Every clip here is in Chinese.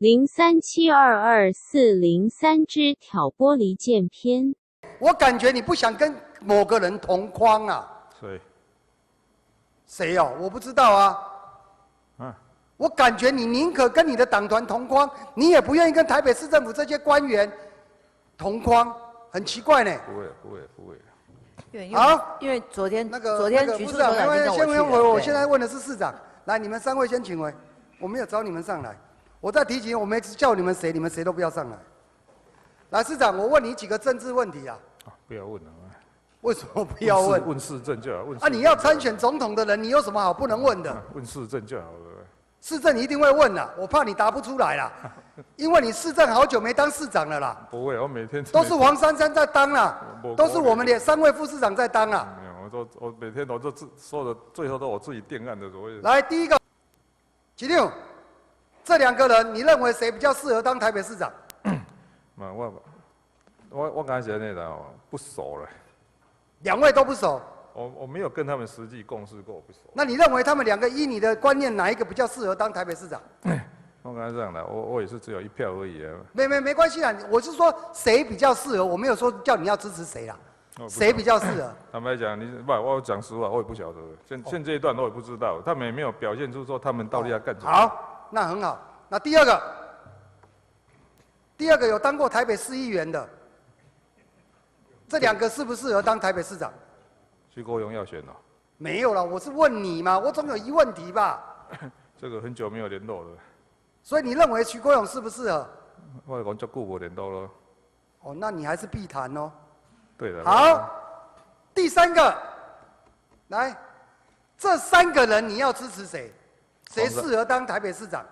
03722403之挑拨离间篇。我感觉你不想跟某个人同框啊？谁？谁哦？我不知道啊。我感觉你宁可跟你的党团同框，你也不愿意跟台北市政府这些官员同框，很奇怪呢。不会。好，因为昨天局部长，没关系，先回我现在问的是市长。来，你们3位先请回。我没有找你们上来，我再提醒，我没叫你们谁都不要上来。来，市长，我问你几个政治问题啊。不要问了。为什么不要问？问市政就好。你要参选总统的人，你有什么好不能问的？问市政就好了。市政一定会问的，我怕你答不出来啦，因为你市政好久没当市长了啦。不会，我每天都是黄珊珊在当啦，都是我们的3位副市长在当啦。没有，我每天都说的，最后都我自己定案的所谓。来，第一个，76，这2个人，你认为谁比较适合当台北市长？我刚才那个不熟了。2位都不熟。我没有跟他们实际共事过，不熟。那你认为他们2个依你的观念，哪一个比较适合当台北市长？我刚才这样的，我也是只有1票而已啊。没关系啦，我是说谁比较适合，我没有说叫你要支持谁啦。谁比较适合？坦白讲，我讲实话，我也不晓得。现阶段我也不知道，他们也没有表现出说他们到底要干什么。好，那很好。那第二个有当过台北市议员的，这2个适不适合当台北市长？徐国勇要选了？没有了，我是问你嘛，我总有疑问题吧？这个很久没有联络了。所以你认为徐国勇适不适合？我讲足久无联络了。那你还是必谈哦。对的。好，第3个，来，这3个人你要支持谁？谁适合当台北市长？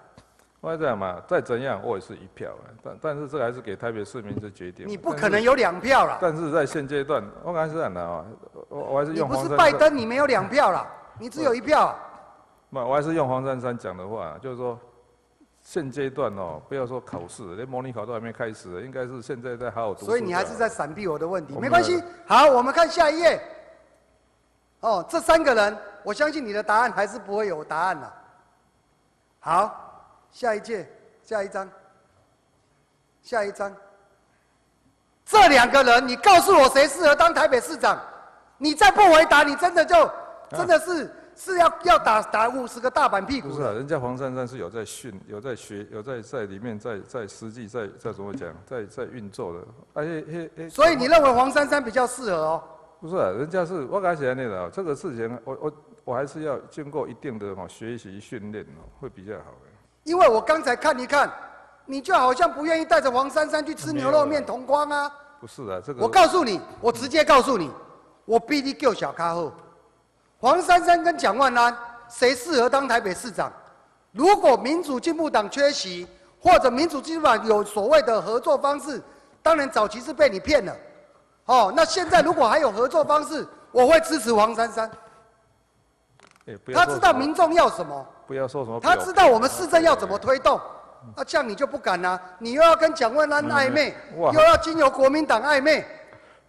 我这样嘛，再怎样我也是1票，但是这个还是给台北市民做决定。你不可能有2票啦。但是在现阶段，我刚才是这样的啊，我还是用黄珊珊。你不是拜登，你没有2票啦，你只有1票。我还是用黄珊珊讲的话，就是说，现阶段不要说考试，连模拟考都还没开始，应该是现在在好好读书。所以你还是在闪避我的问题，没关系。好，我们看下一页。这3个人，我相信你的答案还是不会有答案了。好。下一张。这2个人，你告诉我谁适合当台北市长？你再不回答，你真的是要打50个大板屁股。不是啊，人家黄珊珊是有在训，有在学，有在里面在实际在怎么讲，在运作的。所以你认为黄珊珊比较适合哦？不是啊，人家是我刚才那个这个事情，我还是要经过一定的学习训练会比较好。因为我刚才看一看，你就好像不愿意带着黄珊珊去吃牛肉面同框啊。不是啊，这个。我告诉你，我直接告诉你，我比你叫小咖后。黄珊珊跟蒋万安，谁适合当台北市长？如果民主进步党缺席，或者民主进步党有所谓的合作方式，当然早期是被你骗了。那现在如果还有合作方式，我会支持黄珊珊。他知道民众要什么。不要说什么。他知道我们市政要怎么推动，这样你就不敢啦。你又要跟蒋万安暧昧，又要经由国民党暧昧。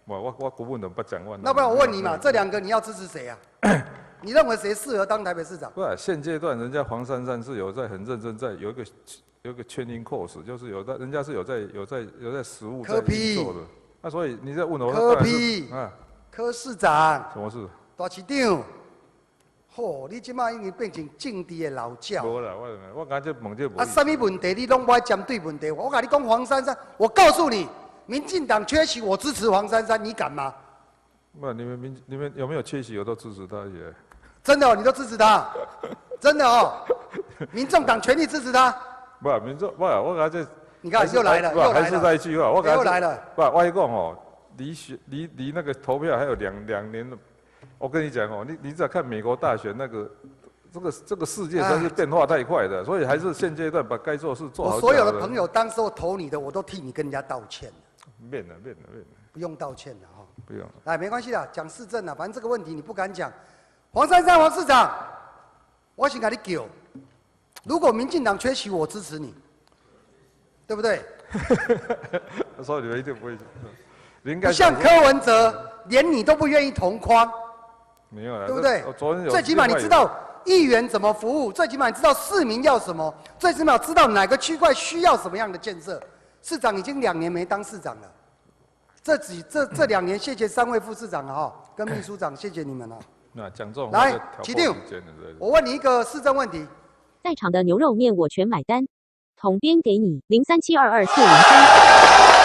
我根本都不蒋万安。那不然我问你嘛，这2个你要支持谁啊？你认为谁适合当台北市长？不是，现阶段人家黄珊珊是有在很认真在有一个training course， 就是人家是有在实务在做的。所以你在问我。柯市长。什么事？大市长。你即马已经变成政治的老将。无啦，我刚才问这问题。什么问题你拢不爱针对问题？我跟你讲黄珊珊，我告诉你，民进党缺席，我支持黄珊珊，你敢吗？不，你们有没有缺席，我都支持他也。真的你都支持他？真的民众党全力支持他。不，我刚才你看又来了，还是那一句话，又来了。不，我讲离那个投票还有2年了。我跟你讲你只要看美国大选这个世界真是变化太快的，所以还是现阶段把该做的事做好。我所有的朋友当时候投你的，我都替你跟人家道歉了。免了，不用道歉了不用。没关系啦，讲市政啦，反正这个问题你不敢讲。黄珊珊黄市长，我先跟你讲，如果民进党缺席，我支持你，对不对？所以你们一定不会。不像柯文哲，连你都不愿意同框，没有啦，对不对？昨天有最起码你知道议员怎么服务，最起码你知道市民要什么，最起码知道哪个区块需要什么样的建设。市长已经2年没当市长了，这2年，谢谢3位副市长啊，跟秘书长，谢谢你们了。那讲这种来，起定，我问你一个市政问题。在场的牛肉面我全买单，统编给你03722403。